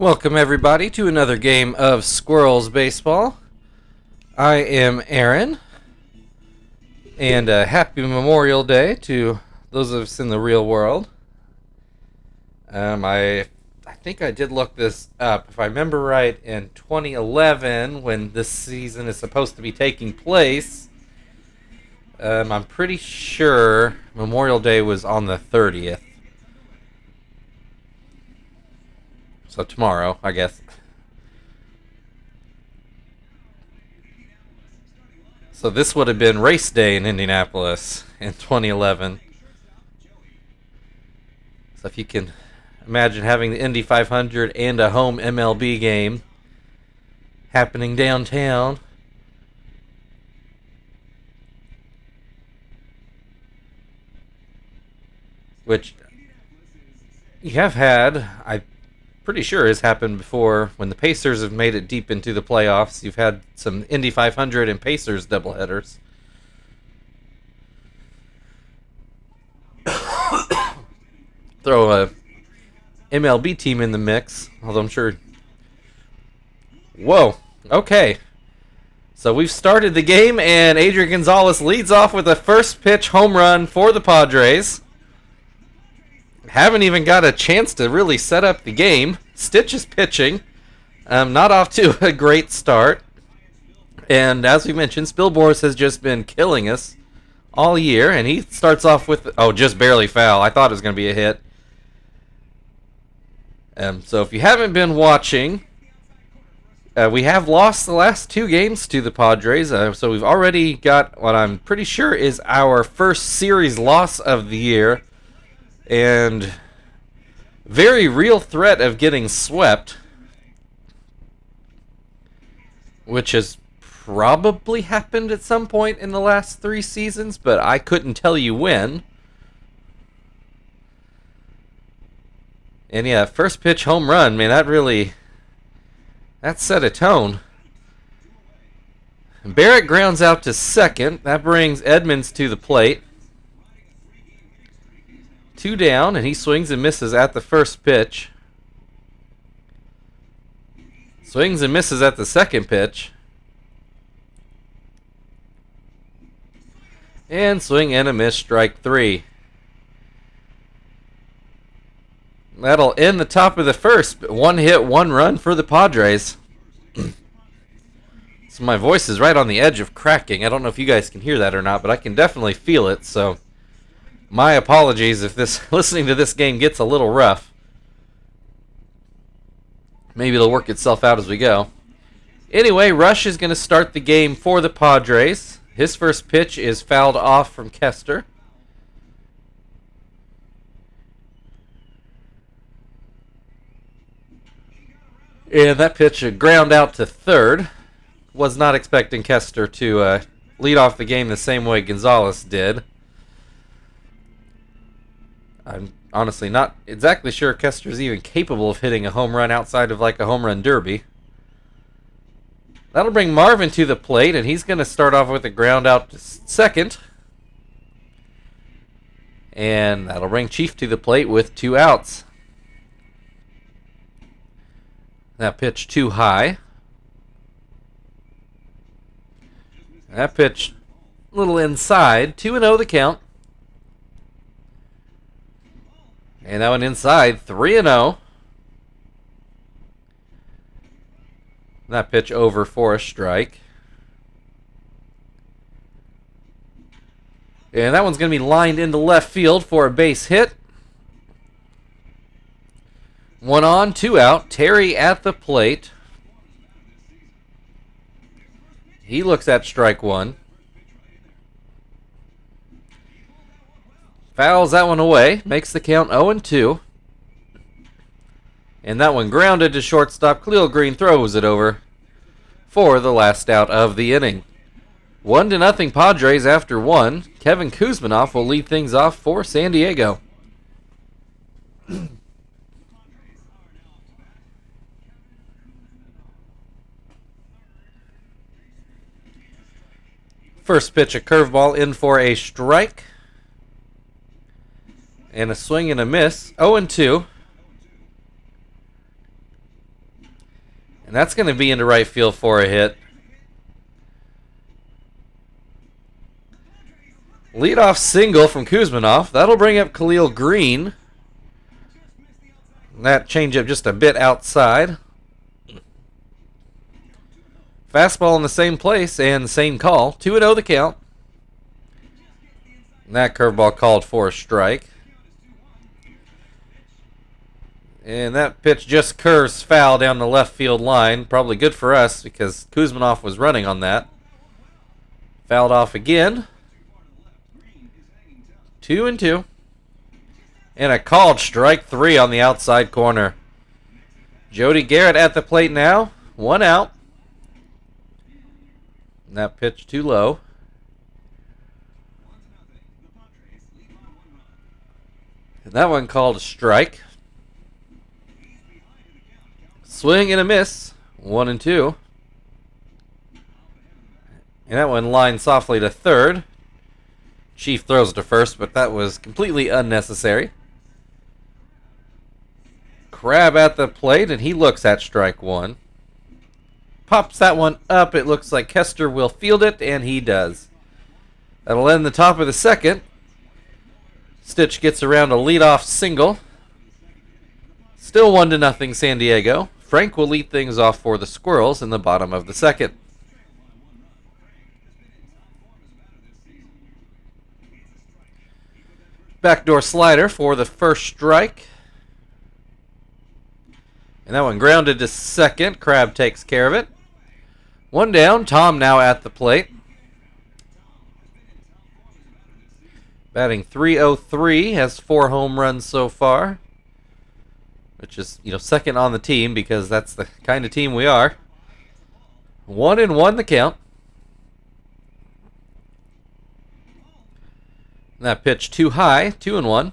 Welcome everybody to another game of Squirrels Baseball. I am Aaron, and happy Memorial Day to those of us in the real world. I think I did look this up. If I remember right, in 2011, when this season is supposed to be taking place, I'm pretty sure Memorial Day was on the 30th. So tomorrow, I guess. So this would have been race day in Indianapolis in 2011. So if you can imagine having the Indy 500 and a home MLB game happening downtown. Which you have had, I'm pretty sure has happened before when the Pacers have made it deep into the playoffs. You've had some Indy 500 and Pacers doubleheaders. Throw a MLB team in the mix, although I'm sure. Whoa, okay. So we've started the game, and Adrian Gonzalez leads off with a first pitch home run for the Padres. Haven't even got a chance to really set up the game. Stitch is pitching. Not off to a great start. And as we mentioned, Spilborghs has just been killing us all year. And he starts off with, just barely foul. I thought it was going to be a hit. So if you haven't been watching, we have lost the last two games to the Padres. So we've already got what I'm pretty sure is our first series loss of the year. And very real threat of getting swept, which has probably happened at some point in the last 3 seasons, but I couldn't tell you when. And yeah, first pitch home run, man, that set a tone. Barrett grounds out to second. That brings Edmonds to the plate. 2 down, and he swings and misses at the first pitch. Swings and misses at the second pitch. And swing and a miss, strike 3. That'll end the top of the first. 1 hit, 1 run for the Padres. So my voice is right on the edge of cracking. I don't know if you guys can hear that or not, but I can definitely feel it, so my apologies if listening to this game gets a little rough. Maybe it'll work itself out as we go. Anyway, Rush is going to start the game for the Padres. His first pitch is fouled off from Kester. And that pitch ground out to third. Was not expecting Kester to lead off the game the same way Gonzalez did. I'm honestly not exactly sure Kester's even capable of hitting a home run outside of like a home run derby. That'll bring Marvin to the plate, and he's going to start off with a ground out to second. And that'll bring Chief to the plate with 2 outs. That pitch too high. That pitch a little inside. 2-0 the count. And that one inside, 3-0. That pitch over for a strike. And that one's going to be lined into left field for a base hit. 1 on, 2 out. Terry at the plate. He looks at strike 1. Fouls that one away. Makes the count 0-2. And that one grounded to shortstop. Khalil Green throws it over for the last out of the inning. 1-0 Padres after 1. Kevin Kuzminoff will lead things off for San Diego. First pitch, a curveball in for a strike. And a swing and a miss. 0-2. And that's going to be into right field for a hit. Leadoff single from Kuzminoff. That'll bring up Khalil Green. That changeup just a bit outside. Fastball in the same place and the same call. 2-0 the count. And that curveball called for a strike. And that pitch just curves foul down the left field line. Probably good for us because Kuzminoff was running on that. Fouled off again. 2-2. And a called strike 3 on the outside corner. Jody Garrett at the plate now. 1 out. And that pitch too low. And that one called a strike. Swing and a miss. 1-2. And that one lined softly to third. Chief throws to first, but that was completely unnecessary. Crab at the plate, and he looks at strike 1. Pops that one up. It looks like Kester will field it, and he does. That'll end the top of the second. Stitch gets around a leadoff single. Still 1-0 San Diego. Frank will lead things off for the Squirrels in the bottom of the second. Backdoor slider for the first strike. And that one grounded to second. Crab takes care of it. 1 down. Tom now at the plate. Batting .303. Has 4 home runs so far. Which is, second on the team because that's the kind of team we are. 1-1 the count. That pitch too high, 2-1.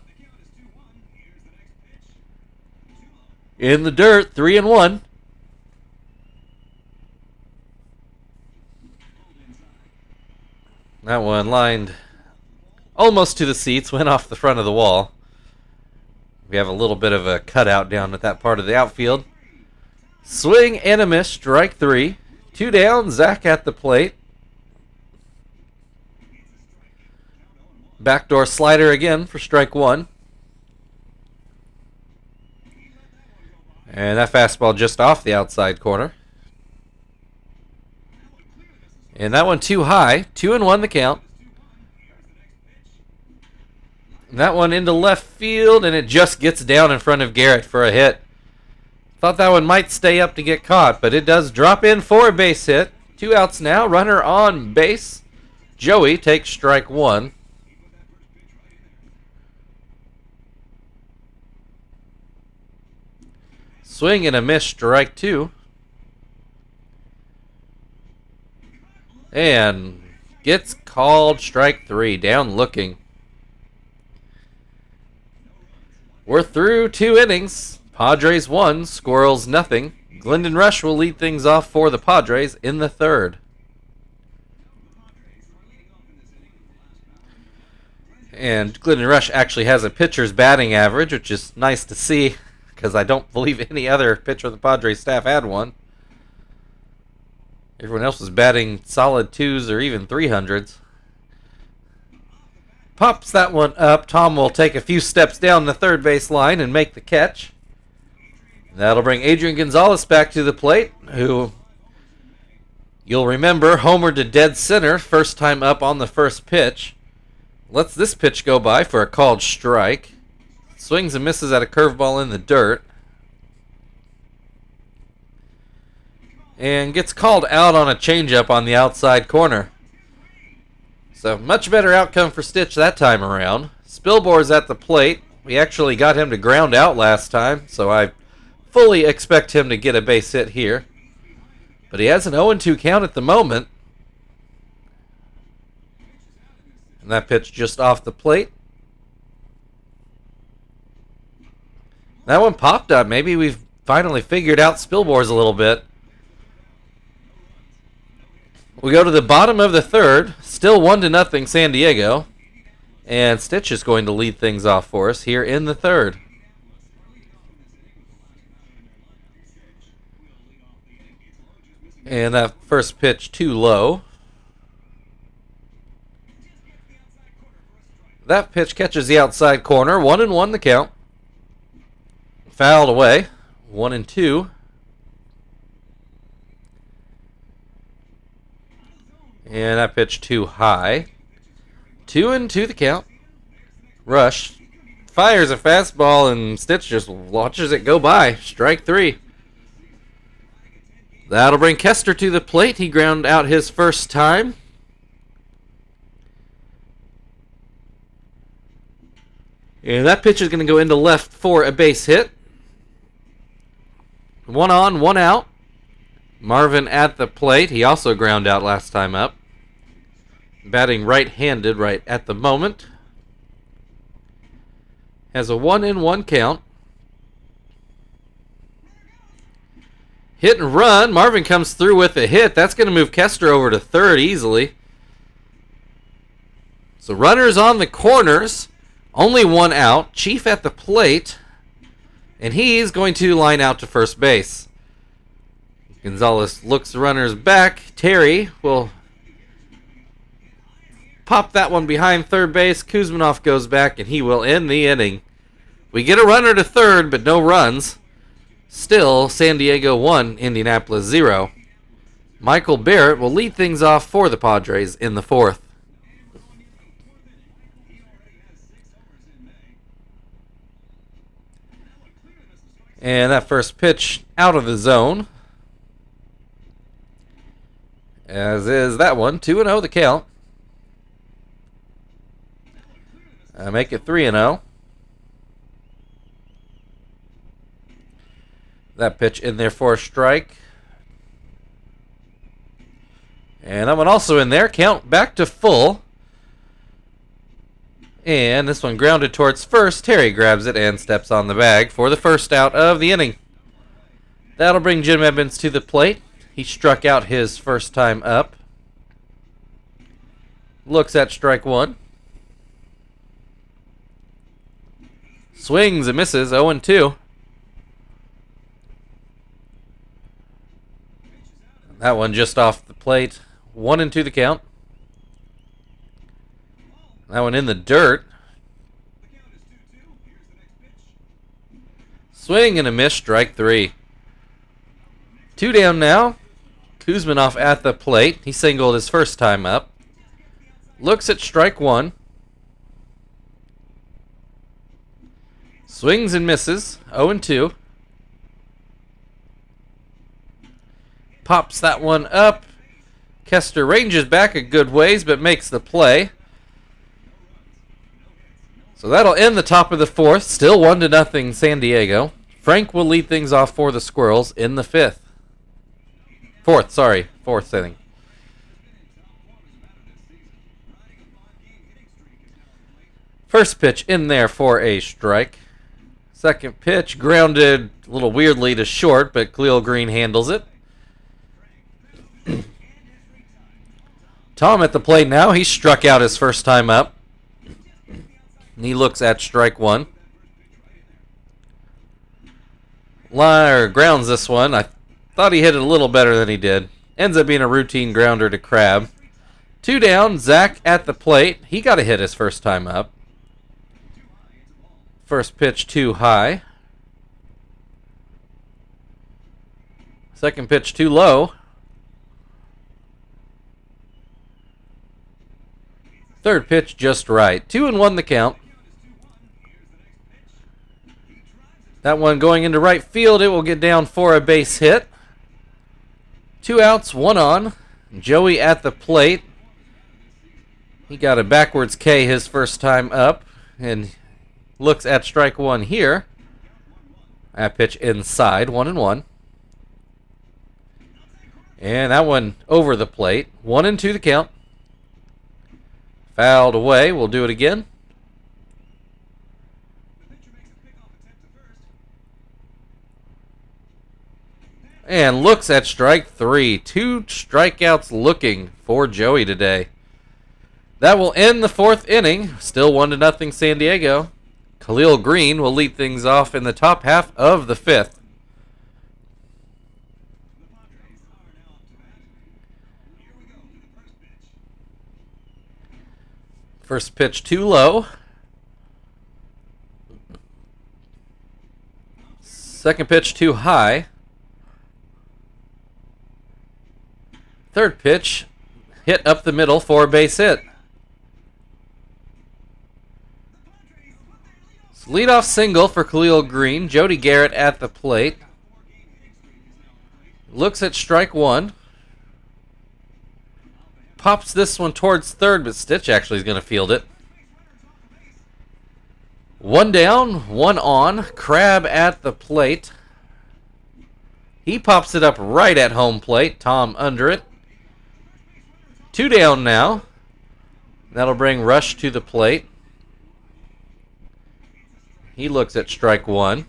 In the dirt, 3-1. That one lined almost to the seats, went off the front of the wall. We have a little bit of a cutout down at that part of the outfield. Swing and a miss, strike 3. 2 down, Zach at the plate. Backdoor slider again for strike 1. And that fastball just off the outside corner. And that one too high. 2-1 the count. And that one into left field, and it just gets down in front of Garrett for a hit. Thought that one might stay up to get caught, but it does drop in for a base hit. 2 outs now. Runner on base. Joey takes strike 1. Swing and a miss, strike 2. And gets called strike 3. Down looking. We're through 2 innings. Padres 1, Squirrels nothing. Glendon Rush will lead things off for the Padres in the 3rd. And Glendon Rush actually has a pitcher's batting average, which is nice to see, because I don't believe any other pitcher of the Padres staff had one. Everyone else was batting solid 2s or even 300s. Pops that one up. Tom will take a few steps down the third base line and make the catch. That'll bring Adrian Gonzalez back to the plate, who you'll remember homered to dead center first time up on the first pitch. Lets this pitch go by for a called strike. Swings and misses at a curveball in the dirt. And gets called out on a changeup on the outside corner. So much better outcome for Stitch that time around. Spilbor's at the plate. We actually got him to ground out last time, so I fully expect him to get a base hit here. But he has an 0-2 count at the moment. And that pitch just off the plate. That one popped up. Maybe we've finally figured out Spilbor's a little bit. We go to the bottom of the 3rd. Still 1-0 San Diego. And Stitch is going to lead things off for us here in the 3rd. And that first pitch too low. That pitch catches the outside corner. 1-1 the count. Fouled away. 1-2. And that pitch too high. 2-2 the count. Rush. Fires a fastball and Stitch just watches it go by. Strike 3. That'll bring Kester to the plate. He ground out his first time. And that pitch is going to go into left for a base hit. 1 on, 1 out. Marvin at the plate. He also ground out last time up. Batting right-handed right at the moment. Has a 1-1 count. Hit and run. Marvin comes through with a hit. That's going to move Kester over to third easily. So runners on the corners. Only 1 out. Chief at the plate. And he's going to line out to first base. Gonzalez looks the runners back. Terry will pop that one behind third base. Kuzminoff goes back, and he will end the inning. We get a runner to third, but no runs. Still, San Diego 1, Indianapolis 0. Michael Barrett will lead things off for the Padres in the 4th. And that first pitch out of the zone. As is that one. 2-0 the count. Make it 3-0. That pitch in there for a strike. And that one also in there. Count back to full. And this one grounded towards first. Terry grabs it and steps on the bag for the first out of the inning. That'll bring Jim Edmonds to the plate. He struck out his first time up. Looks at strike 1. Swings and misses. 0-2. That one just off the plate. 1-2 the count. That one in the dirt. Swing and a miss. Strike 3. 2 down now. Kuzminoff at the plate. He singled his first time up. Looks at strike 1. Swings and misses. 0-2. Pops that one up. Kester ranges back a good ways, but makes the play. So that'll end the top of the 4th. Still 1-0 San Diego. Frank will lead things off for the Squirrels in the 5th. 4th inning. First pitch in there for a strike. Second pitch grounded a little weirdly to short, but Khalil Green handles it. Tom at the plate now. He struck out his first time up. And he looks at strike 1. Grounds this one. I thought he hit it a little better than he did. Ends up being a routine grounder to Crab. 2 down. Zach at the plate. He got a hit his first time up. First pitch too high. Second pitch too low. Third pitch just right. 2-1 the count. That one going into right field. It will get down for a base hit. 2 outs, 1 on. Joey at the plate. He got a backwards K his first time up. And looks at strike 1 here. That pitch inside. 1-1. And that one over the plate. 1-2 the count. Fouled away. We'll do it again. And looks at strike 3. 2 strikeouts looking for Joey today. That will end the 4th inning. Still 1-0 San Diego. Khalil Green will lead things off in the top half of the 5th. First pitch too low. Second pitch too high. Third pitch hit up the middle for a base hit. Leadoff single for Khalil Green. Jody Garrett at the plate. Looks at strike one. Pops this one towards third, but Stitch actually is going to field it. One down, one on. Crab at the plate. He pops it up right at home plate. Tom under it. Two down now. That'll bring Rush to the plate. He looks at strike one.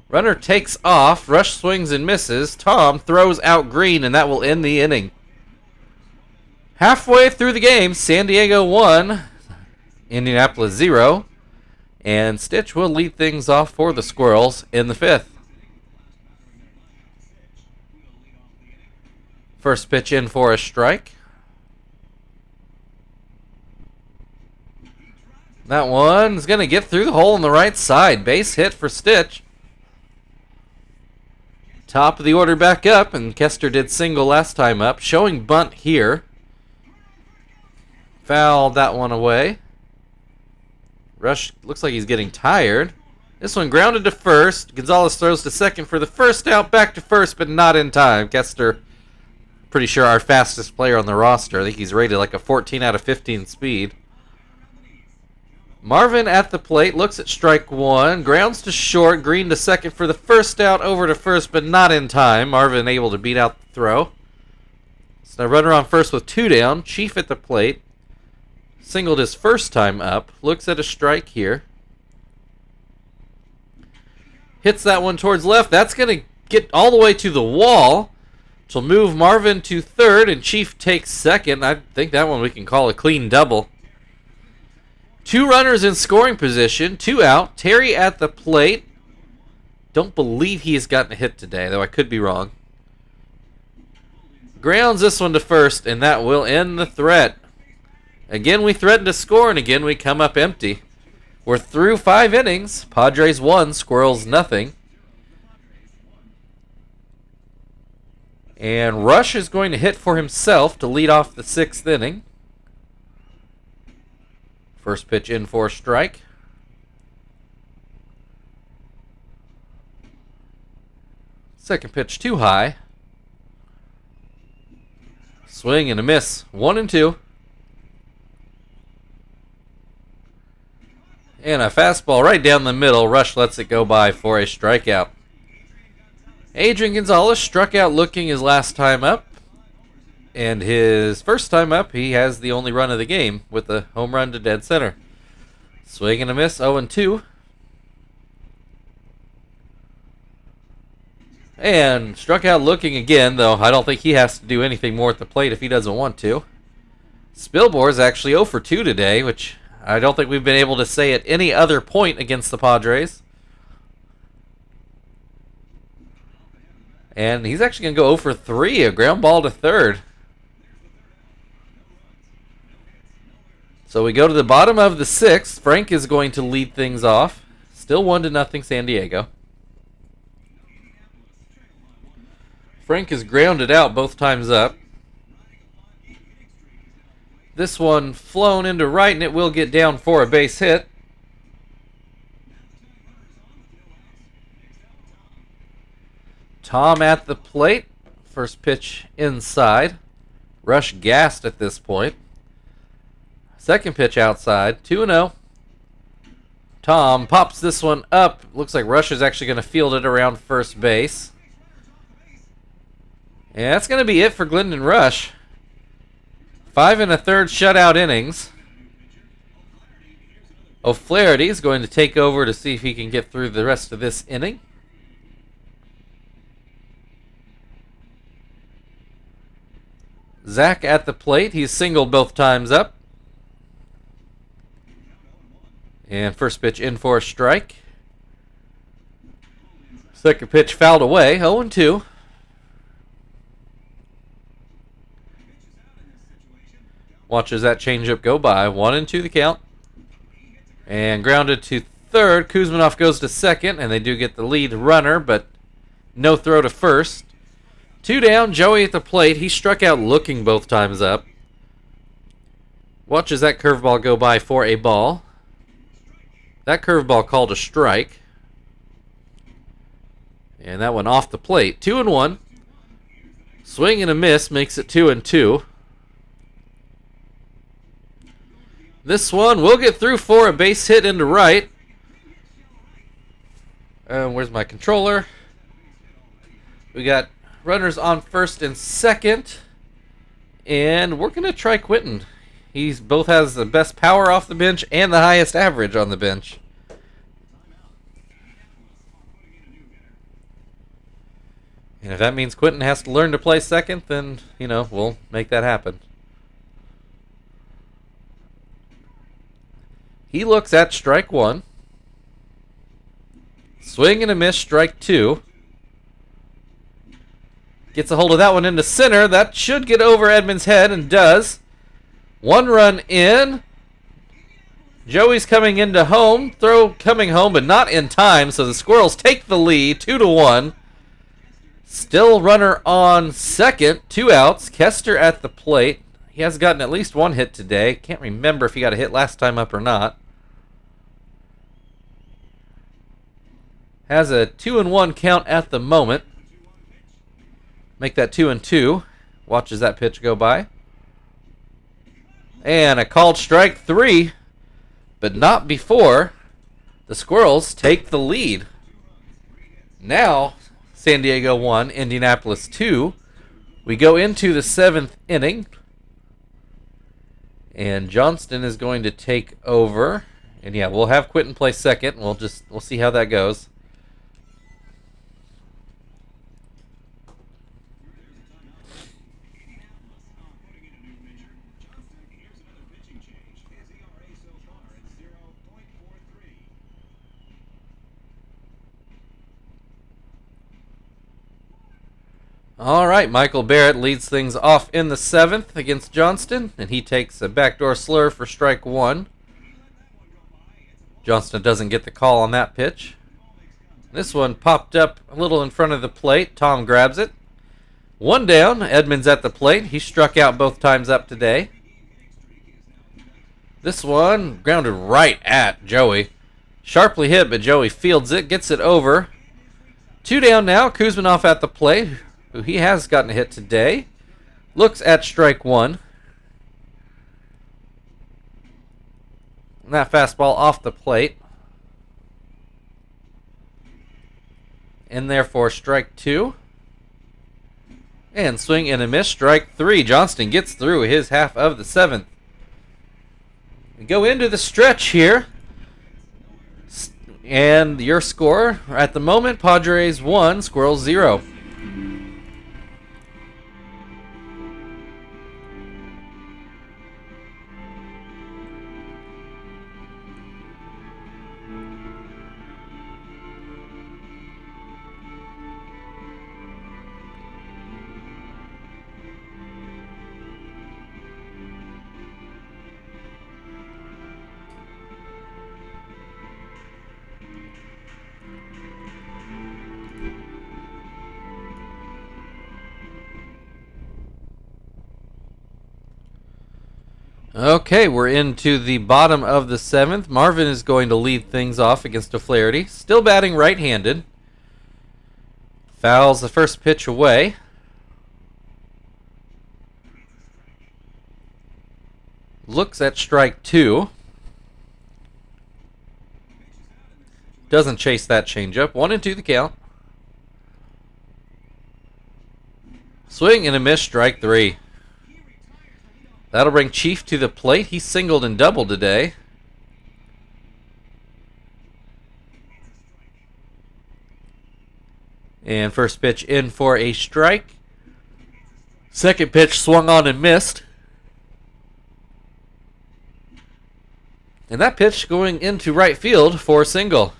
Runner takes off. Rush swings and misses. Tom throws out Green, and that will end the inning. Halfway through the game, San Diego 1, Indianapolis 0, and Stitch will lead things off for the Squirrels in the fifth. First pitch in for a strike. That one's going to get through the hole on the right side. Base hit for Stitch. Top of the order back up, and Kester did single last time up. Showing bunt here. Fouled that one away. Rush looks like he's getting tired. This one grounded to first. Gonzalez throws to second for the first out. Back to first, but not in time. Kester, pretty sure our fastest player on the roster. I think he's rated like a 14 out of 15 speed. Marvin at the plate, looks at strike one, grounds to short, Green to second for the first out, over to first, but not in time. Marvin able to beat out the throw. So now runner on first with two down. Chief at the plate, singled his first time up, looks at a strike here. Hits that one towards left. That's going to get all the way to the wall, which will move Marvin to third, and Chief takes second. I think that one we can call a clean double. Two runners in scoring position, two out. Terry at the plate. Don't believe he has gotten a hit today, though I could be wrong. Grounds this one to first, and that will end the threat. Again, we threaten to score, and again, we come up empty. We're through 5 innings. Padres 1, Squirrels nothing. And Rush is going to hit for himself to lead off the 6th inning. First pitch in for a strike. Second pitch too high. Swing and a miss. 1-2. And a fastball right down the middle. Rush lets it go by for a strikeout. Adrian Gonzalez struck out looking his last time up. And his first time up, he has the only run of the game with a home run to dead center. Swing and a miss, 0-2. And struck out looking again, though I don't think he has to do anything more at the plate if he doesn't want to. Spilborn is actually 0-2 today, which I don't think we've been able to say at any other point against the Padres. And he's actually going to go 0-3, a ground ball to third. So we go to the bottom of the 6th. Frank is going to lead things off. Still 1-0 San Diego. Frank is grounded out both times up. This one flown into right, and it will get down for a base hit. Tom at the plate. First pitch inside. Rush gassed at this point. Second pitch outside, 2-0. Tom pops this one up. Looks like Rush is actually going to field it around first base. And that's going to be it for Glendon Rush. 5 1/3 shutout innings. O'Flaherty is going to take over to see if he can get through the rest of this inning. Zach at the plate. He's singled both times up. And first pitch in for a strike. Second pitch fouled away, 0-2. Watches that changeup go by. 1-2 the count. And grounded to third. Kuzminoff goes to second, and they do get the lead runner, but no throw to first. 2 down, Joey at the plate. He struck out looking both times up. Watches that curveball go by for a ball. That curveball called a strike. And that one off the plate. 2-1. Swing and a miss makes it 2-2. This one will get through for a base hit into right. Where's my controller? We got runners on first and second. And we're going to try Quentin. He both has the best power off the bench and the highest average on the bench. And if that means Quentin has to learn to play second, then, we'll make that happen. He looks at strike 1. Swing and a miss, strike 2. Gets a hold of that one into center. That should get over Edmonds' head, and does. 1 run in. Joey's coming into home. Throw coming home, but not in time. So the Squirrels take the lead, 2-1. Still runner on second. 2 outs. Kester at the plate. He has gotten at least 1 hit today. Can't remember if he got a hit last time up or not. Has a 2-1 count at the moment. Make that 2-2. Watches that pitch go by. And a called strike 3, but not before the Squirrels take the lead. Now, San Diego 1, Indianapolis 2. We go into the 7th inning. And Johnston is going to take over. And yeah, we'll have Quentin play second. We'll see how that goes. All right, Michael Barrett leads things off in the 7th against Johnston, and he takes a backdoor slur for strike 1. Johnston doesn't get the call on that pitch. This one popped up a little in front of the plate. Tom grabs it. 1 down, Edmonds at the plate. He struck out both times up today. This one grounded right at Joey. Sharply hit, but Joey fields it, gets it over. 2 down now, Kuzminoff at the plate, who he has gotten a hit today. Looks at strike 1. And that fastball off the plate. And therefore strike 2. And swing and a miss, strike 3. Johnston gets through his half of the 7th. We go into the stretch here. And your score at the moment, Padres 1, Squirrels 0. Okay, we're into the bottom of the 7th. Marvin is going to lead things off against O'Flaherty. Still batting right-handed. Fouls the first pitch away. Looks at strike 2. Doesn't chase that changeup. 1-2 the count. Swing and a miss, strike 3. That'll bring Chief to the plate. He singled and doubled today. And first pitch in for a strike. Second pitch swung on and missed. And that pitch going into right field for a single.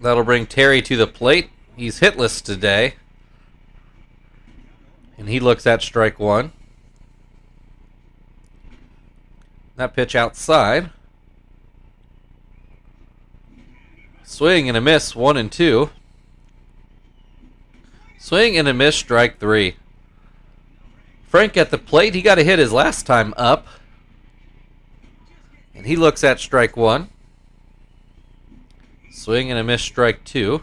That'll bring Terry to the plate. He's hitless today. And he looks at strike 1. That pitch outside. Swing and a miss, 1-2. Swing and a miss, strike 3. Frank at the plate. He got a hit his last time up. And he looks at strike 1. Swing and a miss, strike 2.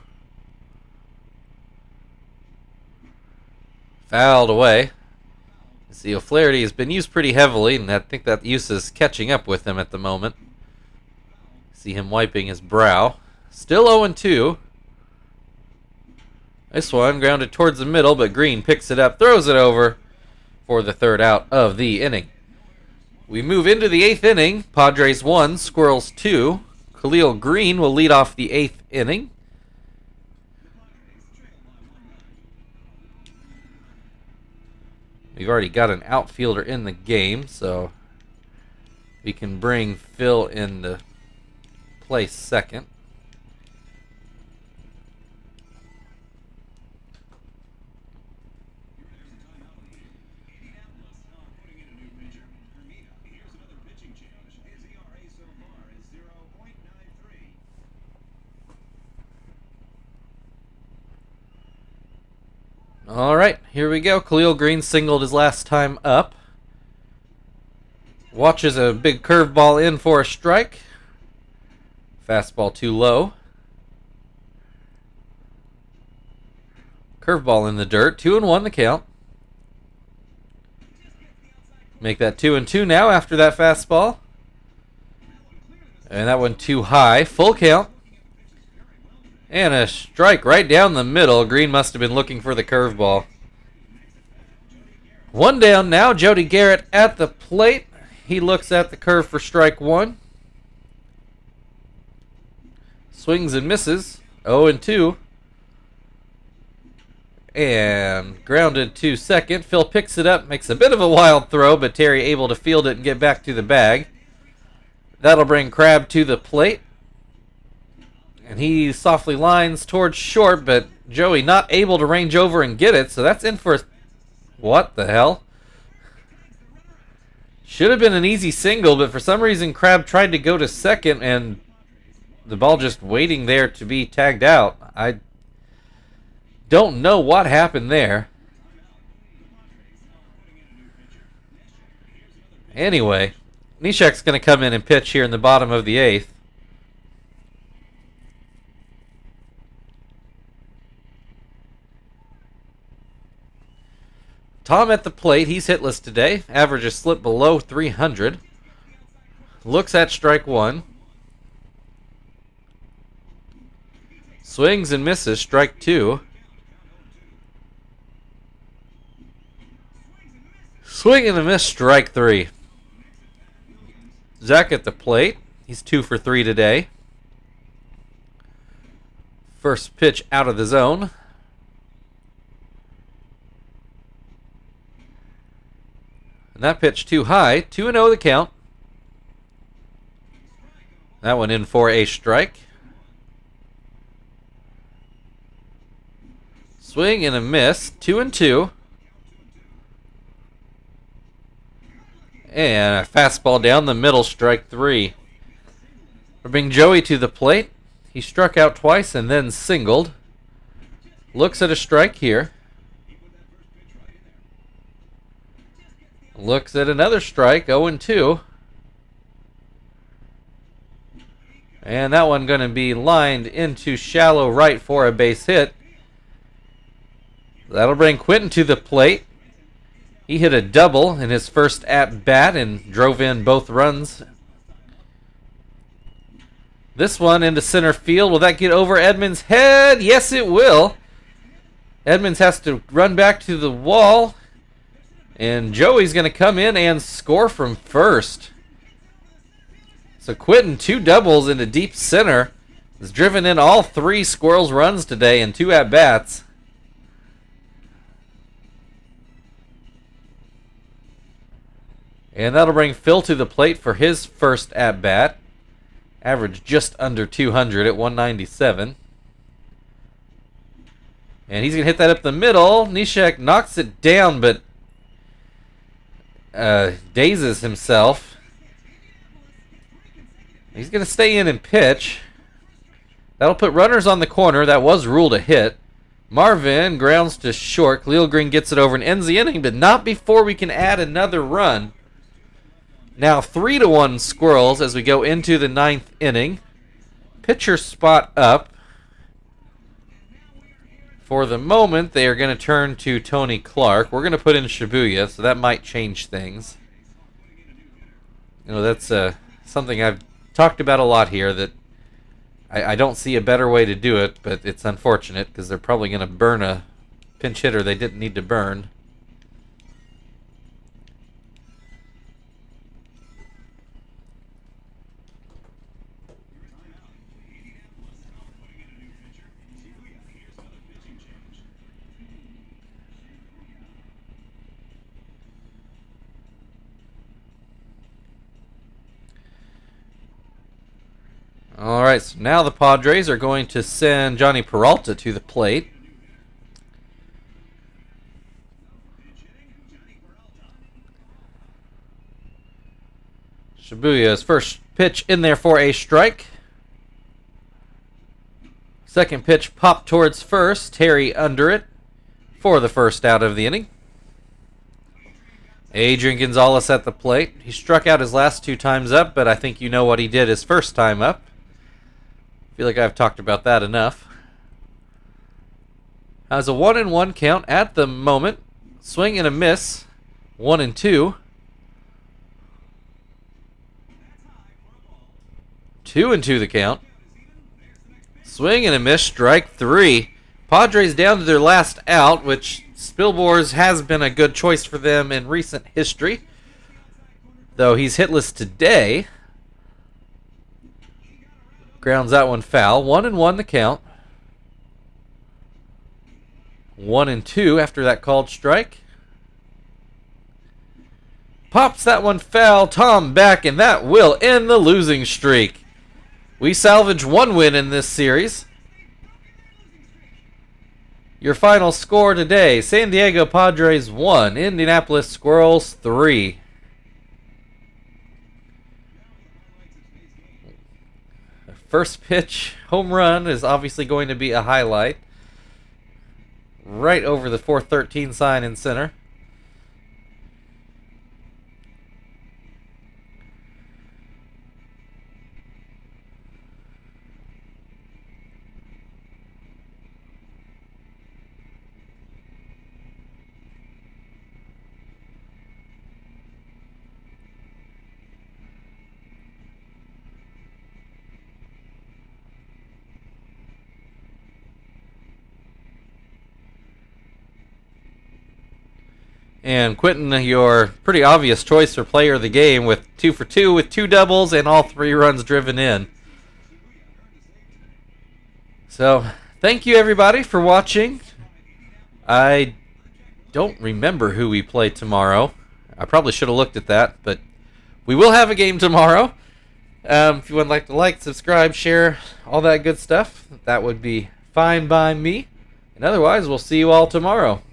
Fouled away. See, O'Flaherty has been used pretty heavily, and I think that use is catching up with him at the moment. See him wiping his brow. Still 0-2. This one grounded towards the middle, but Green picks it up, throws it over for the third out of the inning. We move into the 8th inning. Padres 1, Squirrels 2. Khalil Green will lead off the 8th inning. We've already got an outfielder in the game, so we can bring Phil into play second. All right, here we go. Khalil Green singled his last time up. Watches a big curveball in for a strike. Fastball too low. Curveball in the dirt. 2-1 the count. Make that 2-2 now after that fastball. And that one too high. Full count. And a strike right down the middle. Green must have been looking for the curveball. One down now. Jody Garrett at the plate. He looks at the curve for strike 1. Swings and misses. 0-2. And grounded to second. Phil picks it up. Makes a bit of a wild throw, but Terry able to field it and get back to the bag. That'll bring Crabb to the plate. And he softly lines towards short, but Joey not able to range over and get it, so that's in for... What the hell? Should have been an easy single, but for some reason Crabb tried to go to second, and the ball just waiting there to be tagged out. I don't know what happened there. Anyway, Neshek's going to come in and pitch here in the bottom of the 8th. Tom at the plate. He's hitless today. Average is slipped below 300. Looks at strike 1. Swings and misses. Strike 2. Swing and a miss. Strike 3. Zach at the plate. He's 2 for 3 today. First pitch out of the zone. And that pitch too high. 2-0 the count. That one in for a strike. Swing and a miss. 2-2. And a fastball down the middle. Strike 3. We'll bring Joey to the plate. He struck out twice and then singled. Looks at a strike here. Looks at another strike, 0-2. And that one going to be lined into shallow right for a base hit. That'll bring Quentin to the plate. He hit a double in his first at-bat and drove in both runs. This one into center field. Will that get over Edmonds' head? Yes, it will. Edmonds has to run back to the wall. And Joey's going to come in and score from first. So Quentin, 2 doubles into deep center. Has driven in all 3 Squirrels runs today in 2 at-bats. And that'll bring Phil to the plate for his first at-bat. Average just under 200 at 197. And he's going to hit that up the middle. Neshek knocks it down, but dazes himself. He's going to stay in and pitch. That'll put runners on the corner. That was ruled a hit. Marvin grounds to short. Khalil Green gets it over and ends the inning, but not before we can add another run. Now 3-1 Squirrels as we go into the 9th inning. Pitcher spot up. For the moment, they are going to turn to Tony Clark. We're going to put in Shibuya, so that might change things. You know, that's something I've talked about a lot here, that I don't see a better way to do it, but it's unfortunate because they're probably going to burn a pinch hitter they didn't need to burn. Alright, so now the Padres are going to send Johnny Peralta to the plate. Shibuya's first pitch in there for a strike. Second pitch popped towards first. Terry under it for the first out of the inning. Adrian Gonzalez at the plate. He struck out his last 2 times up, but I think you know what he did his first time up. I feel like I've talked about that enough. Has a 1-1 count at the moment. Swing and a miss. 1-2. 2-2 the count. Swing and a miss. Strike 3. Padres down to their last out, which Spilborz has been a good choice for them in recent history. Though he's hitless today. Grounds that one foul. 1-1 the count. 1-2 after that called strike. Pops that one foul. Tom back, and that will end the losing streak. We salvage 1 win in this series. Your final score today: San Diego Padres 1, Indianapolis Squirrels 3. First pitch home run is obviously going to be a highlight. Right over the 413 sign in center. And Quentin, your pretty obvious choice for player of the game with 2 for 2 with 2 doubles and all 3 runs driven in. So, thank you everybody for watching. I don't remember who we play tomorrow. I probably should have looked at that, but we will have a game tomorrow. If you would like, subscribe, share, all that good stuff, that would be fine by me. And otherwise, we'll see you all tomorrow.